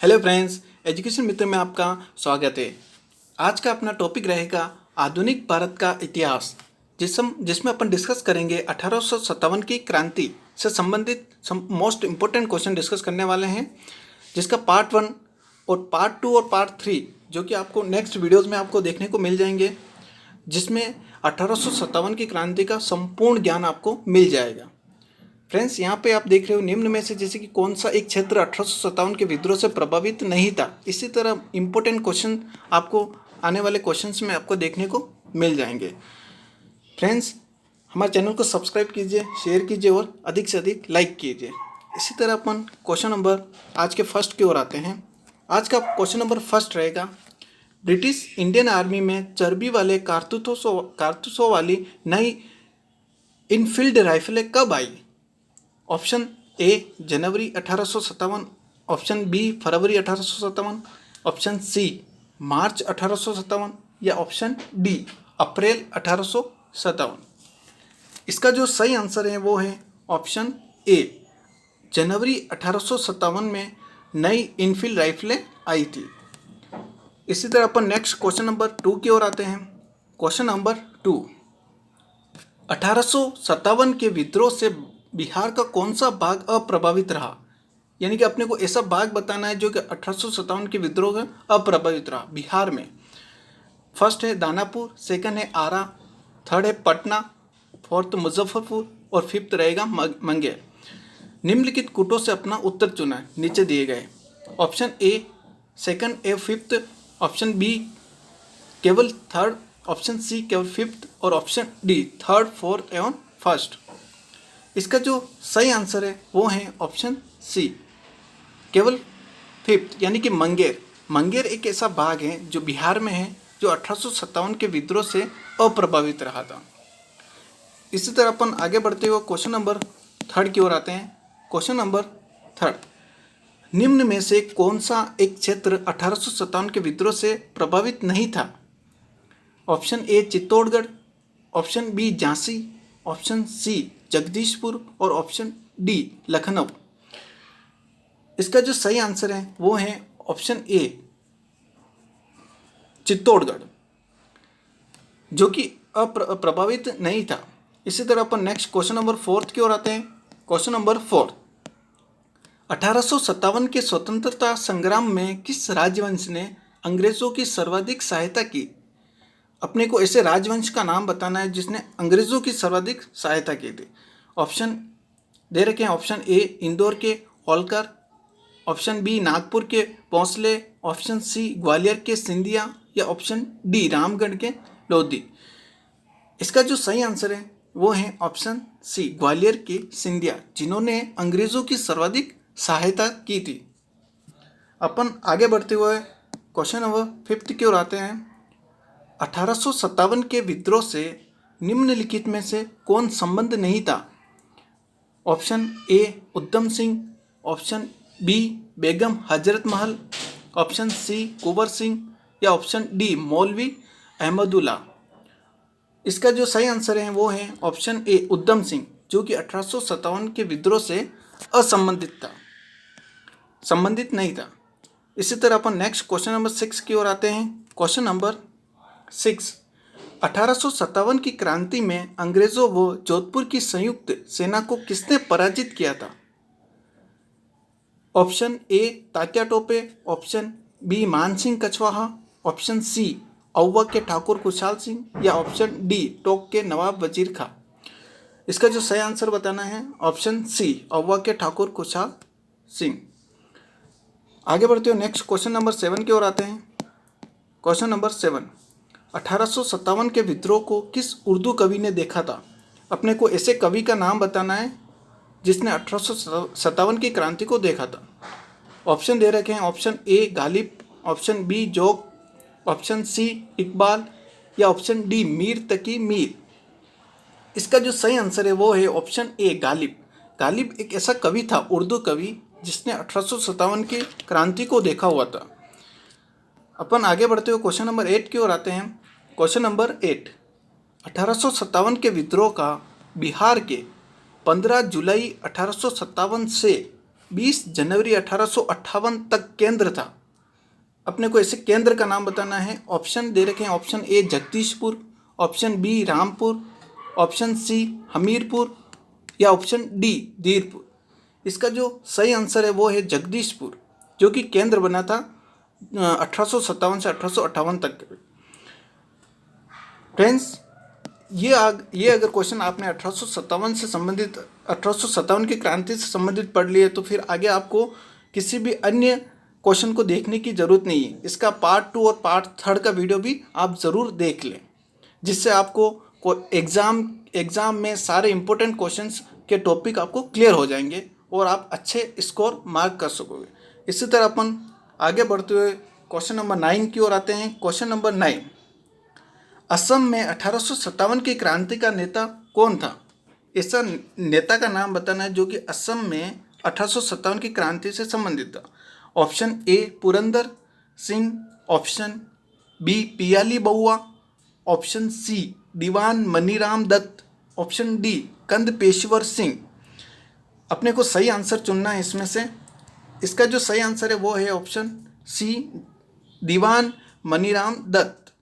Hello friends, education मित्र में आपका स्वागत है। आज का अपना टॉपिक रहेगा आधुनिक भारत का इतिहास, जिसमें अपन डिस्कस करेंगे 1857 की क्रांति से संबंधित मोस्ट इम्पोर्टेंट क्वेश्चन डिस्कस करने वाले हैं, जिसका पार्ट 1 और पार्ट 2 और पार्ट 3 जो कि आपको नेक्स्ट वीडियोज़ में आपको देखने को मिल जाएंगे, जिसमें 1857 की क्रांति का संपूर्ण ज्ञान आपको मिल जाएगा। फ्रेंड्स, यहाँ पे आप देख रहे हो निम्न में से जैसे कि कौन सा एक क्षेत्र 1857 के विद्रोह से प्रभावित नहीं था। इसी तरह इंपॉर्टेंट क्वेश्चन आपको आने वाले क्वेश्चंस में आपको देखने को मिल जाएंगे। फ्रेंड्स, हमारे चैनल को सब्सक्राइब कीजिए, शेयर कीजिए और अधिक से अधिक लाइक कीजिए। इसी तरह अपन क्वेश्चन नंबर आज के फर्स्ट की ओर आते हैं। आज का क्वेश्चन नंबर फर्स्ट रहेगा, ब्रिटिश इंडियन आर्मी में चर्बी वाले कारतूसों वाली नई इनफील्ड राइफलें कब आई? ऑप्शन ए जनवरी 1857, ऑप्शन बी फरवरी 1857, ऑप्शन सी मार्च 1857 या ऑप्शन डी अप्रैल 1857। इसका जो सही आंसर है वो है ऑप्शन ए, जनवरी 1857 में नई इनफील्ड राइफलें आई थी। इसी तरह अपन नेक्स्ट क्वेश्चन नंबर 2 की ओर आते हैं। क्वेश्चन नंबर 2, 1857 के विद्रोह से बिहार का कौन सा भाग अप्रभावित रहा? यानी कि अपने को ऐसा भाग बताना है जो कि 1857 के विद्रोह में अप्रभावित रहा बिहार में। फर्स्ट है दानापुर, सेकंड है आरा, थर्ड है पटना, फोर्थ मुजफ्फरपुर और फिफ्थ रहेगा मुंगेर। निम्नलिखित कूटों से अपना उत्तर चुना है, नीचे दिए गए। Option A second, A fifth, option B केवल थर्ड, ऑप्शन सी केवल फिफ्थ और ऑप्शन डी थर्ड, फोर्थ एवं फर्स्ट। इसका जो सही आंसर है वो है ऑप्शन सी, केवल फिफ्थ, यानी कि मुंगेर। मुंगेर एक ऐसा भाग है जो बिहार में है जो 1857 के विद्रोह से अप्रभावित रहा था। इसी तरह अपन आगे बढ़ते हुए क्वेश्चन नंबर 3 की ओर आते हैं। क्वेश्चन नंबर 3, निम्न में से कौन सा एक क्षेत्र 1857 के विद्रोह से प्रभावित नहीं था? Option A Chittorgarh, option B Jhansi, option C Jagdishpur और ऑप्शन डी लखनऊ। इसका जो सही आंसर है वो है ऑप्शन ए चित्तौड़गढ़, जो कि अप्रभावित नहीं था। इसी तरह अपन नेक्स्ट क्वेश्चन नंबर 4 की ओर आते हैं। क्वेश्चन नंबर 4, 1857 के स्वतंत्रता संग्राम में किस राजवंश ने अंग्रेजों की सर्वाधिक सहायता की? अपने को ऐसे राजवंश का नाम बताना है जिसने अंग्रेजों की सर्वाधिक सहायता की थी। ऑप्शन दे रखे हैं, ऑप्शन ए इंदौर के होलकर, ऑप्शन बी नागपुर के भोंसले, ऑप्शन सी ग्वालियर के सिंधिया या ऑप्शन डी रामगढ़ के लोधी। इसका जो सही आंसर है वो है ऑप्शन सी ग्वालियर के सिंधिया, जिन्होंने अंग्रेजों की सर्वाधिक सहायता की थी। अपन आगे बढ़ते हुए क्वेश्चन नंबर 5 की ओर आते हैं। 1857 के विद्रोह से निम्नलिखित में से कौन संबंध नहीं था? Option A Udham Singh, option B Begum Hazrat Mahal, option C Kunwar Singh या ऑप्शन डी मौलवी अहमदुल्ला। इसका जो सही आंसर है वो है ऑप्शन ए उधम सिंह, जो कि 1857 के विद्रोह से संबंधित नहीं था। इसी तरह अपन नेक्स्ट क्वेश्चन नंबर 6 की ओर आते हैं। क्वेश्चन नंबर 6, 1857 की क्रांति में अंग्रेजों व जोधपुर की संयुक्त सेना को किसने पराजित किया था? Option A Tatya Tope, option B Mansingh Kachhwaha, option C Auwa के ठाकुर खुशहाल सिंह या ऑप्शन डी टोक के नवाब वजीर खां। इसका जो सही आंसर बताना है ऑप्शन सी औवा के ठाकुर खुशहाल सिंह। आगे बढ़ते हुए नेक्स्ट क्वेश्चन नंबर 7 की ओर आते हैं। क्वेश्चन नंबर 7, 1857 के विद्रोह को किस उर्दू कवि ने देखा था? अपने को ऐसे कवि का नाम बताना है जिसने 1857 की क्रांति को देखा था। ऑप्शन दे रखे हैं, option A Ghalib, option B Jog, option C Iqbal या ऑप्शन डी मीर तकी मीर। इसका जो सही आंसर है वो है ऑप्शन ए गालिब। गालिब एक ऐसा कवि था, उर्दू कवि, जिसने 1857 की क्रांति को देखा हुआ था। अपन आगे बढ़ते हुए क्वेश्चन नंबर 8 की ओर आते हैं। क्वेश्चन नंबर 8, 1857 के विद्रोह का बिहार के 15 जुलाई 1857 से 20 जनवरी 1858 तक केंद्र था। अपने को ऐसे केंद्र का नाम बताना है। ऑप्शन दे रखे हैं, option A Jagdishpur, option B Rampur, option C Hamirpur या ऑप्शन डी धीरपुर। इसका जो सही आंसर है वो है जगदीशपुर, जो कि केंद्र बना था 1857 से 1858 तक। फ्रेंड्स, ये अगर क्वेश्चन आपने 1857 से संबंधित 1857 की क्रांति से संबंधित पढ़ लिए तो फिर आगे आपको किसी भी अन्य क्वेश्चन को देखने की ज़रूरत नहीं है। इसका पार्ट 2 और पार्ट 3 का वीडियो भी आप ज़रूर देख लें, जिससे आपको एग्ज़ाम में सारे इंपॉर्टेंट क्वेश्चंस के टॉपिक आपको क्लियर हो जाएंगे और आप अच्छे स्कोर मार्क कर सकोगे। इसी तरह अपन आगे बढ़ते हुए क्वेश्चन नंबर 9 की ओर आते हैं। क्वेश्चन नंबर 9, असम में 1857 की क्रांति का नेता कौन था? ऐसा नेता का नाम बताना है जो कि असम में 1857 की क्रांति से संबंधित था। Option A Purandar Singh, option B Piyali Barua, option C Dewan Maniram Dutt, option D Kandarpeshwar Singh. अपने को सही आंसर चुनना है इसमें से। इसका जो सही आंसर है वो है ऑप्शन सी दीवान मनीराम दत्त,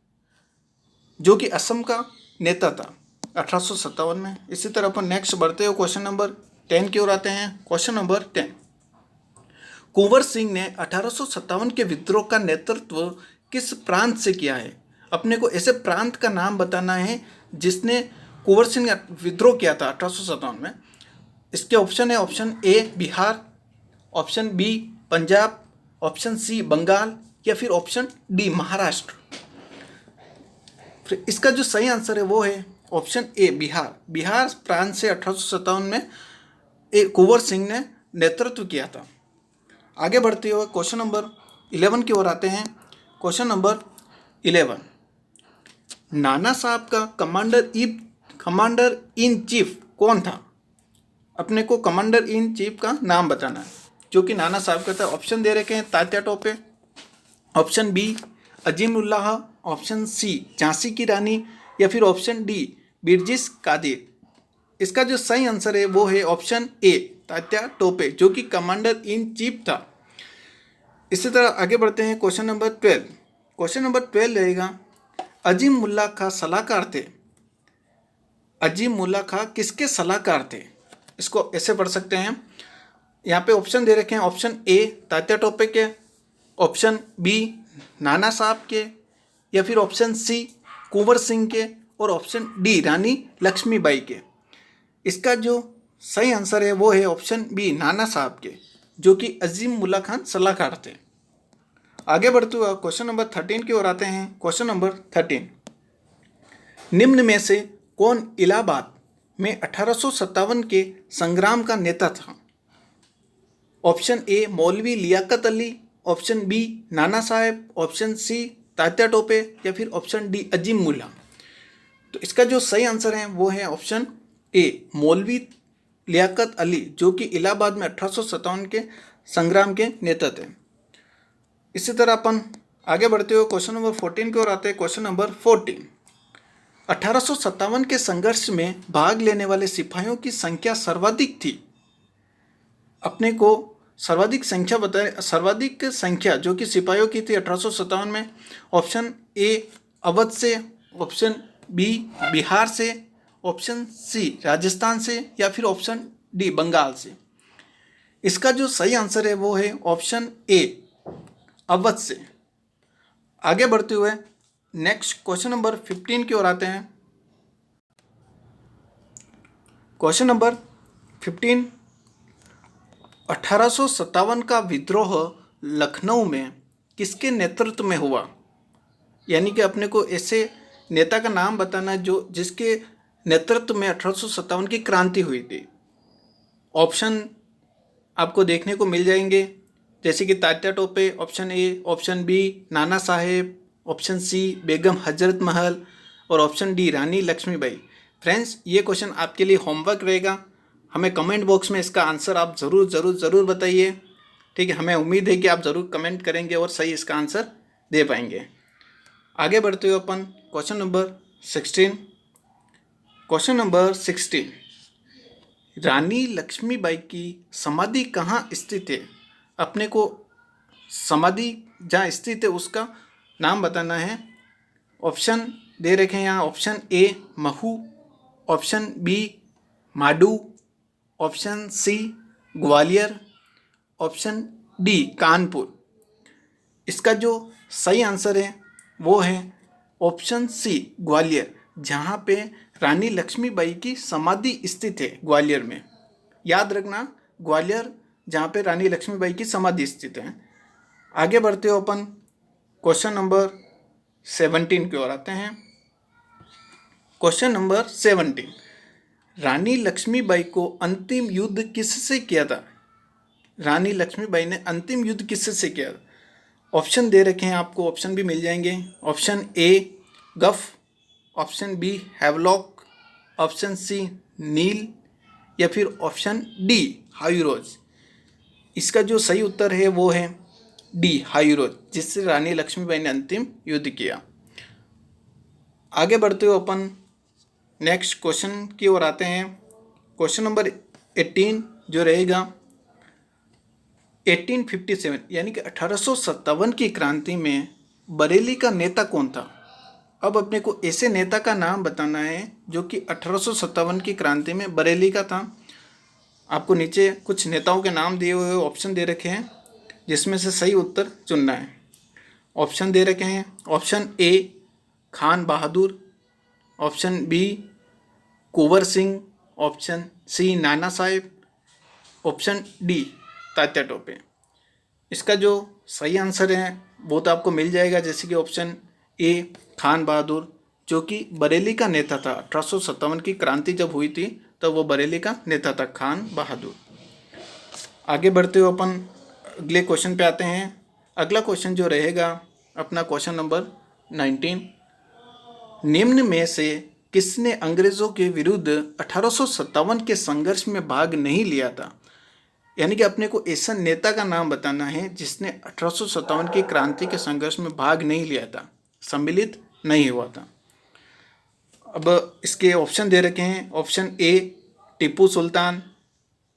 जो कि असम का नेता था 1857 में। इसी तरह अपन नेक्स्ट बढ़ते हुए क्वेश्चन नंबर 10 की ओर आते हैं। क्वेश्चन नंबर 10, कुंवर सिंह ने 1857 के विद्रोह का नेतृत्व किस प्रांत से किया है? अपने को ऐसे प्रांत का नाम बताना है जिसने कुंवर सिंह ने विद्रोह किया था 1857 में। इसके ऑप्शन है, option A Bihar, option B Punjab, option C Bengal या फिर ऑप्शन डी महाराष्ट्र। फिर इसका जो सही आंसर है वो है ऑप्शन ए बिहार। बिहार प्रांत से 1857 में कुंवर सिंह ने नेतृत्व किया था। आगे बढ़ते हुए क्वेश्चन नंबर 11 की ओर आते हैं। क्वेश्चन नंबर 11, नाना साहब का कमांडर इन चीफ कौन था? अपने को कमांडर इन चीफ का नाम बताना है जो कि नाना साहब का था। ऑप्शन दे रखे हैं, Tatya Tope, option B Azimullah, option C Jhansi की रानी या फिर ऑप्शन डी बिरजिस कादिर। इसका जो सही आंसर है वो है ऑप्शन ए तात्या टोपे, जो कि कमांडर इन चीफ था। इसी तरह आगे बढ़ते हैं क्वेश्चन नंबर 12। क्वेश्चन नंबर 12 रहेगा, अजीम उल्लाह खां सलाहकार थे। अजीम उल्लाह खां किसके सलाहकार थे? इसको ऐसे पढ़ सकते हैं, यहाँ पे ऑप्शन दे रखे हैं, ऑप्शन ए तात्या टोपे के, ऑप्शन बी नाना साहब के या फिर ऑप्शन सी कुंवर सिंह के और ऑप्शन डी रानी लक्ष्मीबाई के। इसका जो सही आंसर है वो है ऑप्शन बी नाना साहब के, जो कि अजीम उल्लाह खान सलाहकार थे। आगे बढ़ते हुए क्वेश्चन नंबर 13 की ओर आते हैं। क्वेश्चन नंबर 13, निम्न में से कौन इलाहाबाद में 1857 के संग्राम का नेता था? ऑप्शन ए मौलवी Liaquat Ali, option B Nana Saheb, option सी तात्या टोपे या फिर ऑप्शन डी अजीम उल्लाह। तो इसका जो सही आंसर है वो है ऑप्शन ए मौलवी लियाकत अली, जो कि इलाहाबाद में 1857 के संग्राम के नेता थे। इसी तरह अपन आगे बढ़ते हुए क्वेश्चन नंबर 14 की ओर आते हैं। क्वेश्चन नंबर 14, 1857 के संघर्ष में भाग लेने वाले सिपाहियों की संख्या सर्वाधिक थी। अपने को सर्वाधिक संख्या जो कि सिपाहियों की थी 1857 में। ऑप्शन ए अवध से, ऑप्शन बी बिहार से, ऑप्शन सी राजस्थान से या फिर ऑप्शन डी बंगाल से। इसका जो सही आंसर है वो है ऑप्शन ए अवध से। आगे बढ़ते हुए नेक्स्ट क्वेश्चन नंबर 15 की ओर आते हैं। क्वेश्चन नंबर 15, 1857 का विद्रोह लखनऊ में किसके नेतृत्व में हुआ? यानी कि अपने को ऐसे नेता का नाम बताना है जो जिसके नेतृत्व में 1857 की क्रांति हुई थी। ऑप्शन आपको देखने को मिल जाएंगे, जैसे कि Tatya Tope, option A, option B Nana Saheb, option C Begum Hazrat Mahal और option D Rani Lakshmibai. Friends, ये क्वेश्चन आपके लिए होमवर्क रहेगा। हमें कमेंट बॉक्स में इसका आंसर आप ज़रूर बताइए। ठीक है, हमें उम्मीद है कि आप ज़रूर कमेंट करेंगे और सही इसका आंसर दे पाएंगे। आगे बढ़ते हुए अपन क्वेश्चन नंबर 16। क्वेश्चन नंबर 16, रानी लक्ष्मीबाई की समाधि कहाँ स्थित है? अपने को समाधि जहाँ स्थित है उसका नाम बताना है। ऑप्शन दे रखे हैं यहाँ। Option A Mhow, option B Mandu, option C Gwalior, option D Kanpur. इसका जो सही आंसर है वो है ऑप्शन सी ग्वालियर, जहाँ पे रानी लक्ष्मीबाई की समाधि स्थित है ग्वालियर में। याद रखना, ग्वालियर जहाँ पे रानी लक्ष्मीबाई की समाधि स्थित है। आगे बढ़ते हो अपन क्वेश्चन नंबर 17 की ओर आते हैं। क्वेश्चन नंबर 17, रानी लक्ष्मीबाई को अंतिम युद्ध किससे किया था? रानी लक्ष्मीबाई ने अंतिम युद्ध किससे किया? ऑप्शन दे रखे हैं आपको, ऑप्शन भी मिल जाएंगे। Option A Gough, option B Havelock, option C Neill, या फिर ऑप्शन डी हायूरोज। इसका जो सही उत्तर है वो है डी हायूरोज, जिससे रानी लक्ष्मीबाई ने अंतिम युद्ध किया। आगे बढ़ते हुए अपन नेक्स्ट क्वेश्चन की ओर आते हैं। क्वेश्चन नंबर 18 जो रहेगा 1857 यानी कि 1857 की क्रांति में बरेली का नेता कौन था? अब अपने को ऐसे नेता का नाम बताना है जो कि 1857 की क्रांति में बरेली का था। आपको नीचे कुछ नेताओं के नाम दिए हुए ऑप्शन दे रखे हैं, जिसमें से सही उत्तर चुनना है। ऑप्शन दे रखे हैं। Option A Khan Bahadur, option B Kunwar Singh, option C Nana Saheb, option D Tatya Tope. इसका जो सही आंसर है वो तो आपको मिल जाएगा, जैसे कि ऑप्शन ए खान बहादुर, जो कि बरेली का नेता था। 1857 की क्रांति जब हुई थी तब वो बरेली का नेता था, खान बहादुर। आगे बढ़ते हुए अपन अगले क्वेश्चन पे आते हैं। अगला क्वेश्चन जो रहेगा अपना क्वेश्चन नंबर 19, निम्न में से किसने अंग्रेजों के विरुद्ध 1857 के संघर्ष में भाग नहीं लिया था? यानी कि अपने को ऐसा नेता का नाम बताना है जिसने 1857 की क्रांति के संघर्ष में भाग नहीं लिया था, सम्मिलित नहीं हुआ था। अब इसके ऑप्शन दे रखे हैं। Option A Tipu Sultan,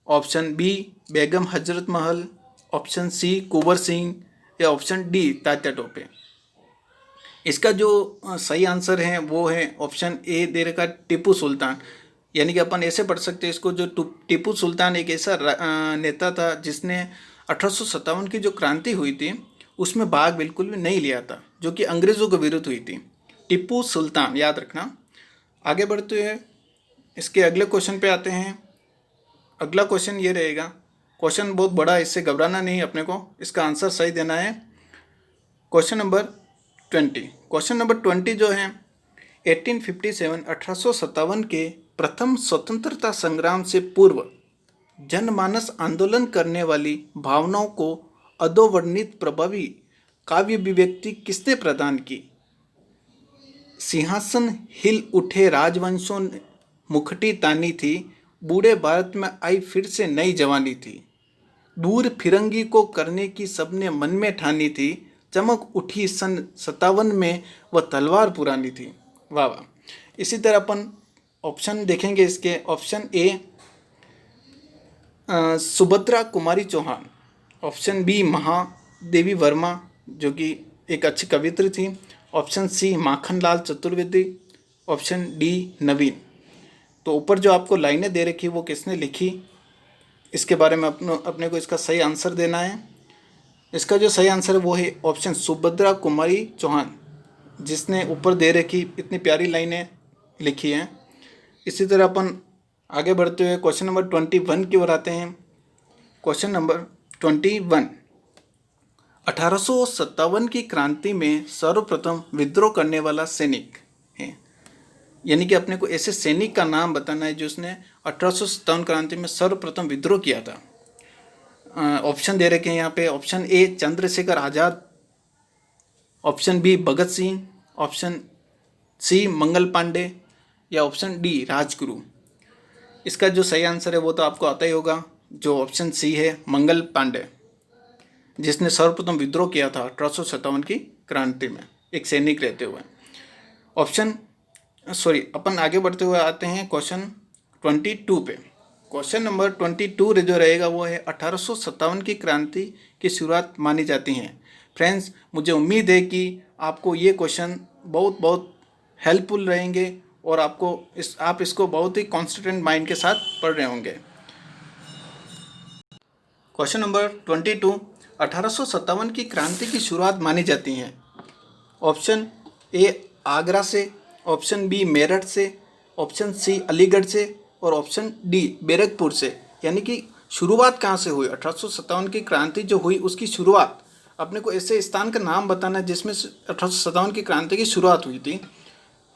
option B Begum Hazrat Mahal, option C Kunwar Singh, या ऑप्शन डी तात्या टोपे। इसका जो सही आंसर है वो है ऑप्शन ए दे रखा टीपू सुल्तान। यानी कि अपन ऐसे पढ़ सकते हैं इसको, जो टीपू सुल्तान एक ऐसा नेता था जिसने 1857 की जो क्रांति हुई थी उसमें भाग बिल्कुल भी नहीं लिया था, जो कि अंग्रेज़ों के विरुद्ध हुई थी। टीपू सुल्तान याद रखना। आगे बढ़ते हुए इसके अगले क्वेश्चन पे आते हैं। अगला क्वेश्चन ये रहेगा, क्वेश्चन बहुत बड़ा है, इससे घबराना नहीं अपने को, इसका आंसर सही देना है। Question number 20। क्वेश्चन नंबर 20 जो है 1857 के प्रथम स्वतंत्रता संग्राम से पूर्व जनमानस आंदोलन करने वाली भावनाओं को अधोवर्णित प्रभावी काव्य अभिव्यक्ति किसने प्रदान की? सिंहासन हिल उठे राजवंशों ने मुखटी तानी थी, बूढ़े भारत में आई फिर से नई जवानी थी, दूर फिरंगी को करने की सबने मन में ठानी थी, चमक उठी सन 57 में वह तलवार पुरानी थी। वाह वाह। इसी तरह अपन ऑप्शन देखेंगे इसके। Option A Subhadra Kumari Chauhan, option B Mahadevi Verma जो कि एक अच्छी कवित्री थी, option C Makhanlal Chaturvedi, option D Naveen. तो ऊपर जो आपको लाइनें दे रखी वो किसने लिखी, इसके बारे में अपने को इसका सही आंसर देना है। इसका जो सही आंसर है वो है ऑप्शन सुभद्रा कुमारी चौहान, जिसने ऊपर दे रखी इतनी प्यारी लाइनें लिखी हैं। इसी तरह अपन आगे बढ़ते हुए क्वेश्चन नंबर 21 की ओर आते हैं। क्वेश्चन नंबर 21, 1857 की क्रांति में सर्वप्रथम विद्रोह करने वाला सैनिक है। यानी कि अपने को ऐसे सैनिक का नाम बताना है जो उसने 1857 क्रांति में सर्वप्रथम विद्रोह किया था। ऑप्शन दे रखे हैं यहाँ पे। Option A Chandrashekhar Azad, option B Bhagat Singh, option C Mangal Pandey, या ऑप्शन डी राजगुरु। इसका जो सही आंसर है वो तो आपको आता ही होगा, जो ऑप्शन सी है मंगल पांडे, जिसने सर्वप्रथम विद्रोह किया था 1857 की क्रांति में एक सैनिक रहते हुए। अपन आगे बढ़ते हुए आते हैं क्वेश्चन 22 पे। क्वेश्चन नंबर 22 जो रहेगा वो है 1857 की क्रांति की शुरुआत मानी जाती है। फ्रेंड्स, मुझे उम्मीद है कि आपको ये क्वेश्चन बहुत बहुत हेल्पफुल रहेंगे और आप इसको बहुत ही कॉन्सेंट्रेट माइंड के साथ पढ़ रहे होंगे। क्वेश्चन नंबर 22, 1857 की क्रांति की शुरुआत मानी जाती है। ऑप्शन ए आगरा से, ऑप्शन बी मेरठ से, ऑप्शन सी अलीगढ़ से और ऑप्शन डी बैरकपुर से। यानी कि शुरुआत कहाँ से हुई? 1857 की क्रांति जो हुई उसकी शुरुआत, अपने को ऐसे स्थान का नाम बताना है जिसमें 1857 की क्रांति की शुरुआत हुई थी।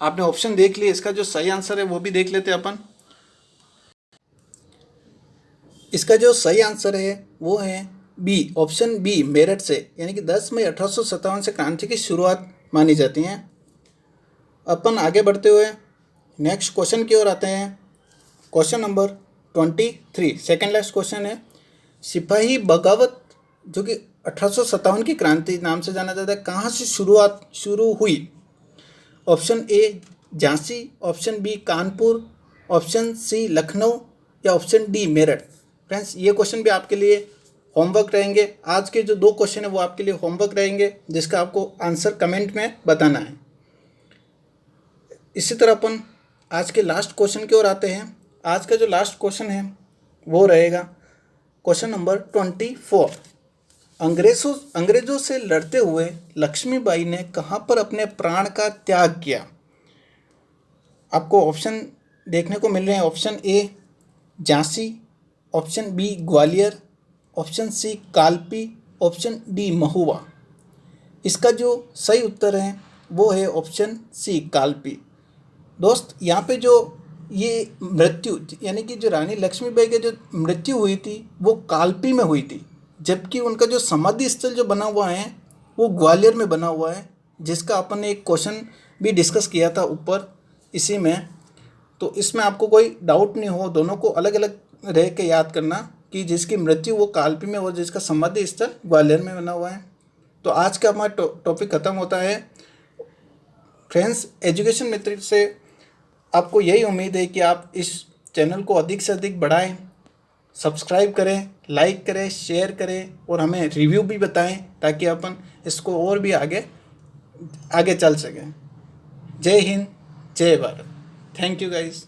आपने ऑप्शन देख लिए, इसका जो सही आंसर है वो भी देख लेते हैं अपन। इसका जो सही आंसर है वो है बी, ऑप्शन बी मेरठ से। यानी कि 10 मई 1857 से क्रांति की शुरुआत मानी जाती है। अपन आगे बढ़ते हुए नेक्स्ट क्वेश्चन की ओर आते हैं। Question number 23, second last question है। सिपाही बगावत जो कि 1857 की क्रांति नाम से जाना जाता है, कहाँ से शुरू हुई? Option A Jhansi, option B Kanpur, option C Lucknow या ऑप्शन डी मेरठ। फ्रेंड्स, ये क्वेश्चन भी आपके लिए होमवर्क रहेंगे। आज के जो 2 क्वेश्चन है वो आपके लिए होमवर्क रहेंगे, जिसका आपको आंसर कमेंट में बताना है। इसी तरह अपन आज के लास्ट क्वेश्चन की ओर आते हैं। आज का जो लास्ट क्वेश्चन है वो रहेगा क्वेश्चन नंबर 24। अंग्रेजों से लड़ते हुए लक्ष्मीबाई ने कहाँ पर अपने प्राण का त्याग किया? आपको ऑप्शन देखने को मिल रहे हैं। Option A Jhansi, option B Gwalior, option C Kalpi, option D Mahua. इसका जो सही उत्तर है वो है ऑप्शन सी कालपी। दोस्त, यहाँ पे जो ये मृत्यु यानी कि जो रानी लक्ष्मीबाई की जो मृत्यु हुई थी वो कालपी में हुई थी, जबकि उनका जो समाधि स्थल जो बना हुआ है वो ग्वालियर में बना हुआ है, जिसका अपन ने एक क्वेश्चन भी डिस्कस किया था ऊपर इसी में। तो इसमें आपको कोई डाउट नहीं हो, दोनों को अलग अलग रह के याद करना कि जिसकी मृत्यु वो कालपी में और जिसका समाधि स्थल ग्वालियर में बना हुआ है। तो आज का हमारा टॉपिक ख़त्म होता है। फ्रेंड्स, एजुकेशन मित्र से आपको यही उम्मीद है कि आप इस चैनल को अधिक से अधिक बढ़ाएं, सब्सक्राइब करें, लाइक करें, शेयर करें और हमें रिव्यू भी बताएं ताकि अपन इसको और भी आगे चल सकें। जय हिंद, जय भारत। Thank you guys.